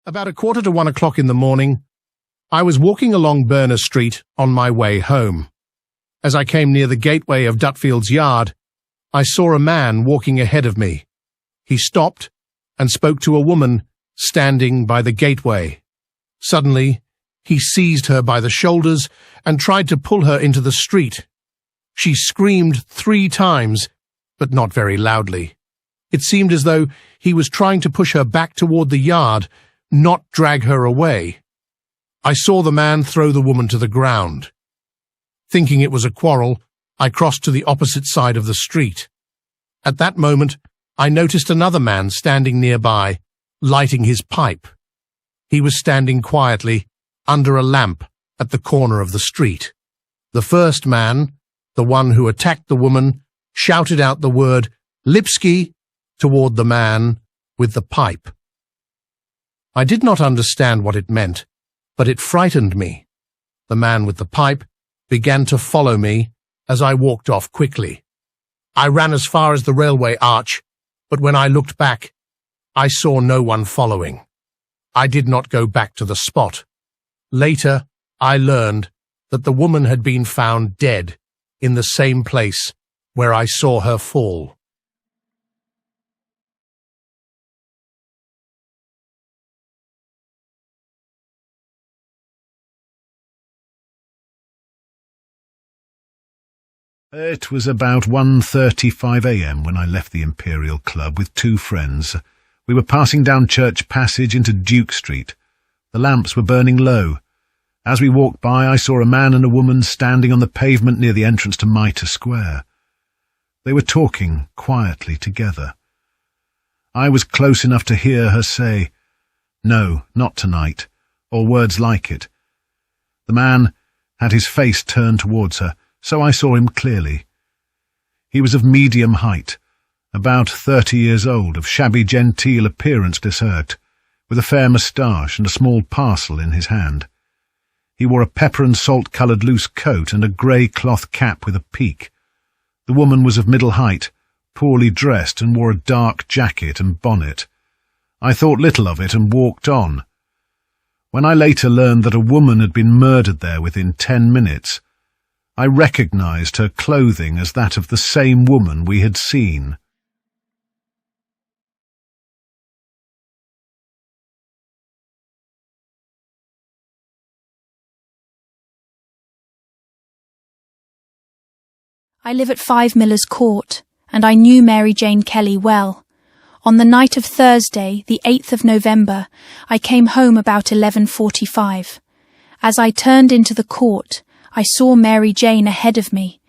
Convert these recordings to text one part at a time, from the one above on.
About 1:45 in the morning, I was walking along Berner Street on my way home. As I came near the gateway of Dutfield's yard, I saw a man walking ahead of me. He stopped and spoke to a woman standing by the gateway. Suddenly, he seized her by the shoulders and tried to pull her into the street. She screamed 3 times, but not very loudly. It seemed as though he was trying to push her back toward the yard, not drag her away. I saw the man throw the woman to the ground. Thinking it was a quarrel, I crossed to the opposite side of the street. At that moment, I noticed another man standing nearby, lighting his pipe. He was standing quietly under a lamp at the corner of the street. The first man, the one who attacked the woman, shouted out the word Lipski toward the man with the pipe. I did not understand what it meant, but it frightened me. The man with the pipe began to follow me as I walked off quickly. I ran as far as the railway arch, but when I looked back, I saw no one following. I did not go back to the spot. Later, I learned that the woman had been found dead in the same place where I saw her fall. It was about 1:35 a.m. when I left the Imperial Club with 2 friends. We were passing down Church Passage into Duke Street. The lamps were burning low. As we walked by, I saw a man and a woman standing on the pavement near the entrance to Mitre Square. They were talking quietly together. I was close enough to hear her say, "No, not tonight," or words like it. The man had his face turned towards her, so I saw him clearly. He was of medium height, about 30 years old, of shabby genteel appearance dishert, with a fair moustache and a small parcel in his hand. He wore a pepper and salt-coloured loose coat and a grey cloth cap with a peak. The woman was of middle height, poorly dressed, and wore a dark jacket and bonnet. I thought little of it and walked on. When I later learned that a woman had been murdered there within 10 minutes, I recognised her clothing as that of the same woman we had seen. I live at 5 Miller's Court, and I knew Mary Jane Kelly well. On the night of Thursday, the 8th of November, I came home about 11:45. As I turned into the court, I saw Mary Jane ahead of me.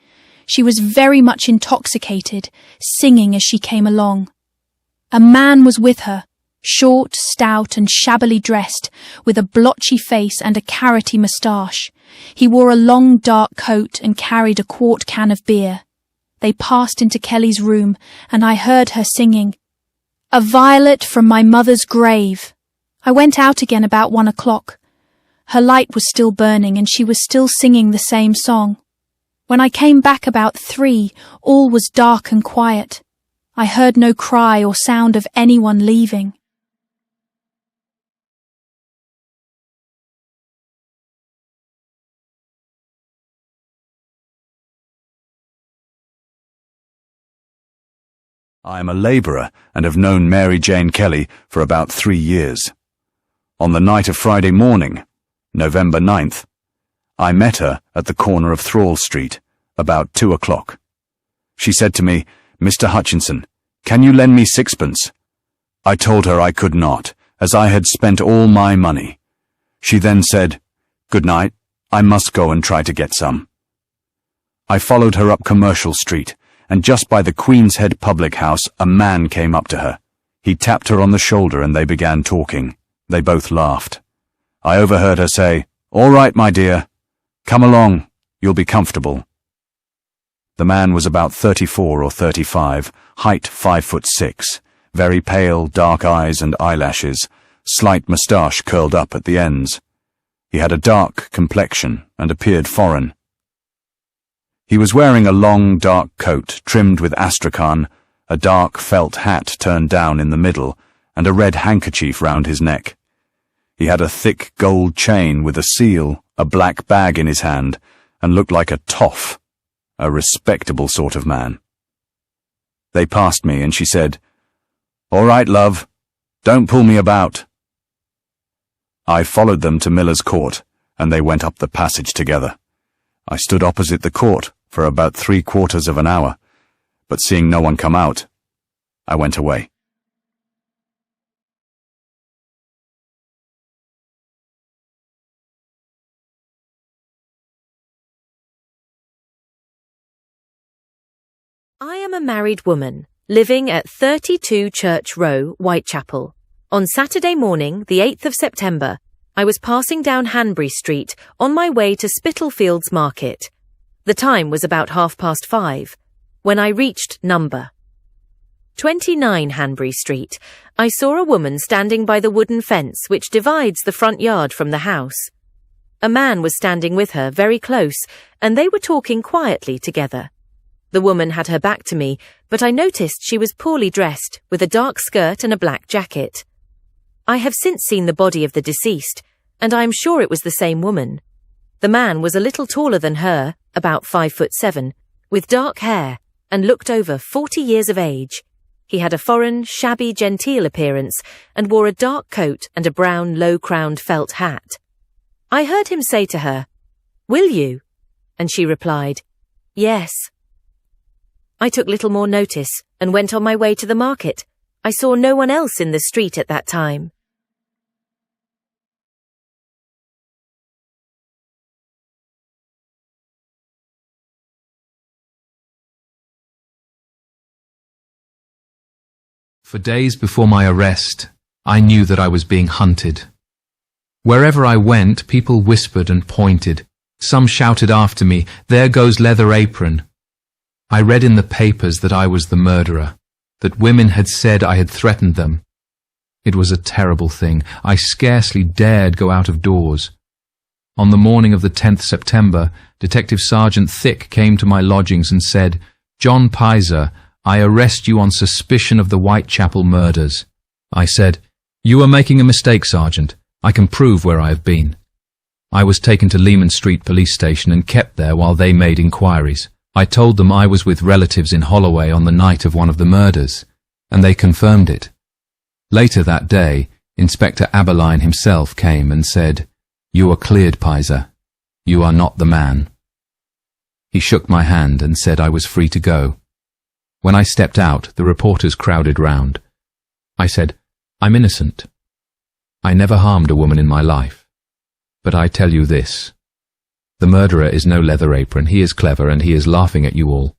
She was very much intoxicated, singing as she came along. A man was with her, short, stout, and shabbily dressed, with a blotchy face and a carroty moustache. He wore a long dark coat and carried a quart can of beer. They passed into Kelly's room, and I heard her singing, "A violet from my mother's grave." I went out again about 1 o'clock. Her light was still burning, and she was still singing the same song. When I came back about 3, all was dark and quiet. I heard no cry or sound of anyone leaving. I am a labourer and have known Mary Jane Kelly for about 3 years. On the night of Friday morning, November 9th, I met her at the corner of Thrall Street, about 2 o'clock. She said to me, "Mr. Hutchinson, can you lend me 6pence?" I told her I could not, as I had spent all my money. She then said, "Good night, I must go and try to get some." I followed her up Commercial Street, and just by the Queen's Head public house a man came up to her. He tapped her on the shoulder and they began talking. They both laughed. I overheard her say, "All right, my dear. Come along, you'll be comfortable." The man was about 34 or 35, height 5'6", very pale, dark eyes and eyelashes, slight moustache curled up at the ends. He had a dark complexion and appeared foreign. He was wearing a long, dark coat trimmed with astrakhan, a dark felt hat turned down in the middle, and a red handkerchief round his neck. He had a thick gold chain with a seal, a black bag in his hand, and looked like a toff, a respectable sort of man. They passed me, and she said, "All right, love, don't pull me about." I followed them to Miller's Court, and they went up the passage together. I stood opposite the court for about 3/4 of an hour, but seeing no one come out, I went away. I am a married woman, living at 32 Church Row, Whitechapel. On Saturday morning, the 8th of September, I was passing down Hanbury Street on my way to Spitalfields Market. The time was about 5:30, when I reached number 29 Hanbury Street. I saw a woman standing by the wooden fence which divides the front yard from the house. A man was standing with her very close, and they were talking quietly together. The woman had her back to me, but I noticed she was poorly dressed, with a dark skirt and a black jacket. I have since seen the body of the deceased, and I am sure it was the same woman. The man was a little taller than her, about 5'7", with dark hair, and looked over 40 years of age. He had a foreign, shabby, genteel appearance, and wore a dark coat and a brown, low-crowned felt hat. I heard him say to her, "Will you?" And she replied, "Yes." I took little more notice and went on my way to the market. I saw no one else in the street at that time. For days before my arrest, I knew that I was being hunted. Wherever I went, people whispered and pointed. Some shouted after me, "There goes Leather Apron." I read in the papers that I was the murderer, that women had said I had threatened them. It was a terrible thing. I scarcely dared go out of doors. On the morning of the 10th September, Detective Sergeant Thick came to my lodgings and said, "John Pizer, I arrest you on suspicion of the Whitechapel murders." I said, "You are making a mistake, Sergeant. I can prove where I have been." I was taken to Leman Street Police Station and kept there while they made inquiries. I told them I was with relatives in Holloway on the night of one of the murders, and they confirmed it. Later that day, Inspector Aberline himself came and said, "You are cleared, Pizer. You are not the man." He shook my hand and said I was free to go. When I stepped out, the reporters crowded round. I said, "I'm innocent. I never harmed a woman in my life. But I tell you this. The murderer is no Leather Apron. He is clever, and he is laughing at you all.